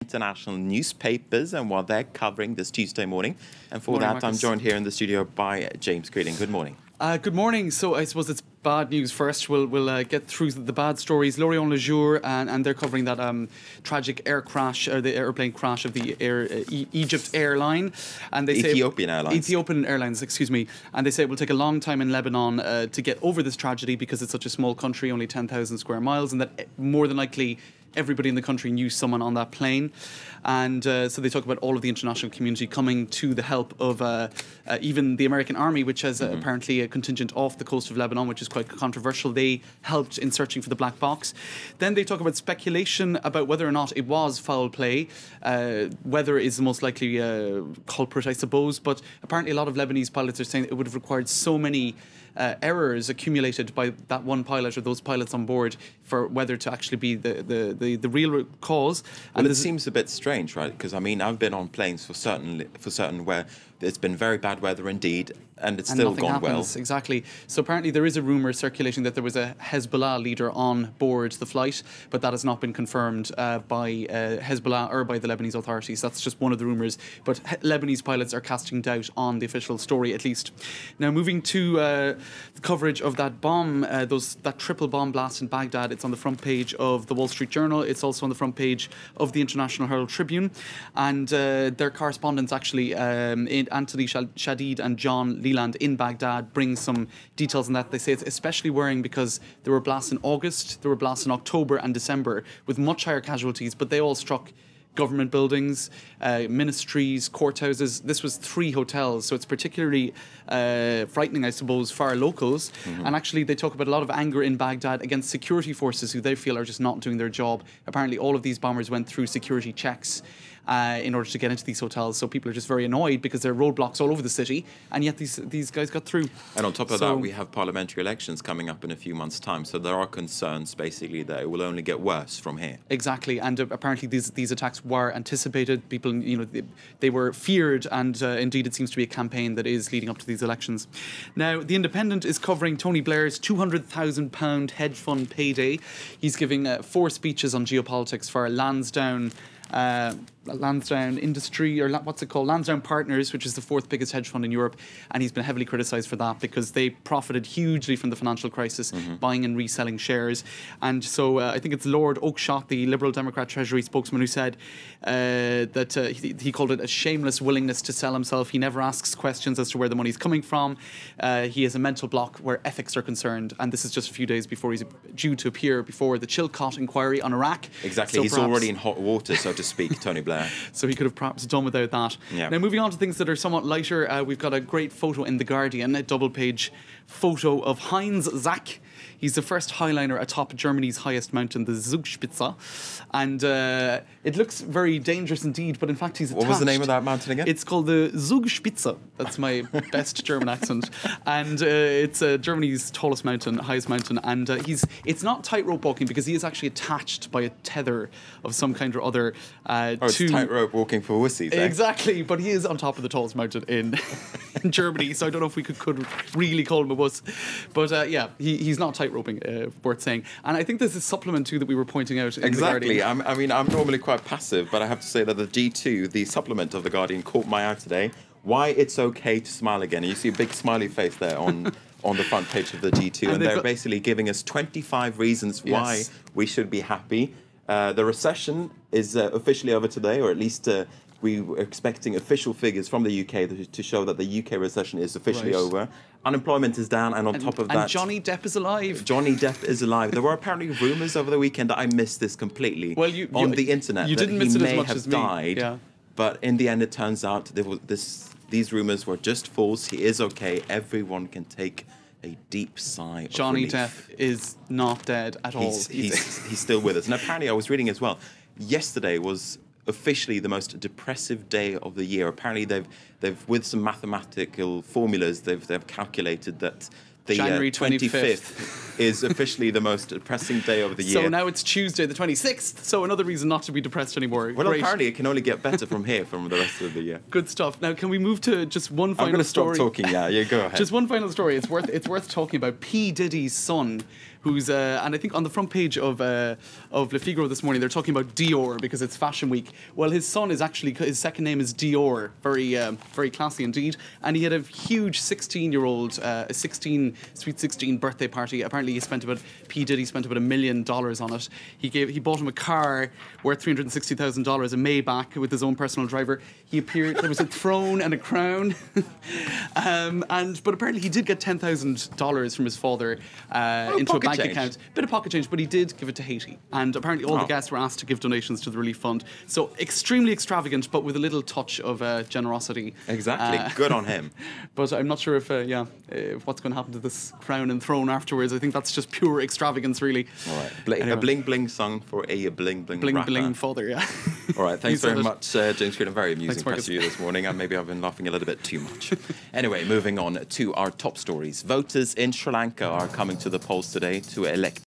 international newspapers and what they're covering this Tuesday morning. And for Morning, that, Marcus. I'm joined here in the studio by James Greeding. Good morning. Good morning. So I suppose it's bad news first. We'll get through the bad stories. L'Orient Le Jour, and they're covering that tragic air crash, or the airplane crash of the Egypt airline. And they say Ethiopian Airlines. Ethiopian Airlines, excuse me. And they say it will take a long time in Lebanon to get over this tragedy because it's such a small country, only 10,000 square miles, and that more than likely everybody in the country knew someone on that plane. And so they talk about all of the international community coming to the help of even the American Army, which has apparently a contingent off the coast of Lebanon, which is quite controversial. They helped in searching for the black box. Then they talk about speculation about whether or not it was foul play. Weather is the most likely culprit, I suppose. But apparently a lot of Lebanese pilots are saying it would have required so many errors accumulated by that one pilot or those pilots on board for weather to actually be the real cause. Well, it seems a bit strange, right? Because I mean, I've been on planes for certain where it's been very bad weather indeed, and it's still gone well. Exactly. So apparently there is a rumour circulating that there was a Hezbollah leader on board the flight, but that has not been confirmed by Hezbollah or by the Lebanese authorities. That's just one of the rumours. But Lebanese pilots are casting doubt on the official story, at least. Now, moving to the coverage of that bomb, that triple bomb blast in Baghdad. It's on the front page of the Wall Street Journal. It's also on the front page of the International Herald Tribune. And their correspondents actually, Anthony Shadid and John Leland in Baghdad, bring some details on that. They say it's especially worrying because there were blasts in August, there were blasts in October and December with much higher casualties, but they all struck government buildings, ministries, courthouses. This was 3 hotels, so it's particularly frightening, I suppose, for our locals. And actually, they talk about a lot of anger in Baghdad against security forces who they feel are just not doing their job. Apparently, all of these bombers went through security checks in order to get into these hotels. So people are just very annoyed because there are roadblocks all over the city, and yet these guys got through. And on top of that, we have parliamentary elections coming up in a few months' time. So there are concerns, basically, that it will only get worse from here. Exactly, and apparently these attacks were anticipated. People, they were feared, and indeed it seems to be a campaign that is leading up to these elections. Now, The Independent is covering Tony Blair's £200,000 hedge fund payday. He's giving 4 speeches on geopolitics for Lansdowne Industry, or what's it called? Lansdowne Partners, which is the 4th biggest hedge fund in Europe, and he's been heavily criticised for that because they profited hugely from the financial crisis, buying and reselling shares. And so I think it's Lord Oakeshott, the Liberal Democrat Treasury spokesman, who said that he called it a shameless willingness to sell himself. He never asks questions as to where the money's coming from. He has a mental block where ethics are concerned, and this is just a few days before he's due to appear before the Chilcot inquiry on Iraq. Exactly, so he's already in hot water, so to speak, Tony Blair. So he could have perhaps done without that. Yeah. Now, moving on to things that are somewhat lighter, we've got a great photo in The Guardian, a double-page photo of Heinz Zach. He's the first highliner atop Germany's highest mountain, the Zugspitze. And it looks very dangerous indeed, but in fact he's attached. What was the name of that mountain again? It's called the Zugspitze. That's my best German accent. And it's Germany's tallest mountain, highest mountain. And it's not tightrope walking because he is actually attached by a tether of some kind or other it's tightrope walking for wussies, eh? Exactly, but he is on top of the tallest mountain in Germany, so I don't know if we could really call him a wuss. But yeah, he's not tightroping, worth saying. And I think there's a supplement too that we were pointing out in The Guardian. I mean, I'm normally quite passive, but I have to say that the G2, the supplement of The Guardian, caught my eye today. Why it's okay to smile again. You see a big smiley face there on the front page of the G2, and they're basically giving us 25 reasons why we should be happy. The recession is officially over today, or at least we were expecting official figures from the UK to show that the UK recession is officially over. Unemployment is down, and on top of that... And Johnny Depp is alive. Johnny Depp is alive. There were apparently rumours over the weekend that I missed this completely on the internet. You didn't miss it as much as me. Died, yeah. But in the end, it turns out these rumours were just false. He is okay. Everyone can take a deep sigh of Johnny relief. Depp is not dead at all. He's still with us. And apparently, I was reading as well, yesterday was officially the most depressive day of the year. Apparently, they've with some mathematical formulas, they've calculated that the January 25th is officially the most depressing day of the year. So now it's Tuesday the 26th, so another reason not to be depressed anymore. Well, Great. apparently it can only get better from here, from the rest of the year. Good stuff. Now, can we move to just one final story? I'm going to stop talking, yeah, go ahead. Just one final story. It's worth talking about. P Diddy's son, who's and I think on the front page of Le Figaro this morning they're talking about Dior because it's Fashion Week. Well, his son is actually, his second name is Dior, very classy indeed, and he had a huge 16-year-old, a sweet 16 birthday party. Apparently, P Diddy spent about $1 million on it. He bought him a car worth $360,000, a Maybach with his own personal driver. He appeared. There was a throne and a crown, but apparently he did get $10,000 from his father into a bank account. Bit of pocket change, but he did give it to Haiti. And apparently all the guests were asked to give donations to the relief fund. So extremely extravagant, but with a little touch of generosity. Exactly. Good on him. But I'm not sure if what's going to happen to this crown and throne afterwards. I think that's just pure extravagance, really. All right. Anyway. A bling bling song for a bling bling rapper. Bling father, yeah. All right. Thanks very much, James Green. A very amusing press for you this morning, and maybe I've been laughing a little bit too much. Anyway, moving on to our top stories. Voters in Sri Lanka are coming to the polls today to elect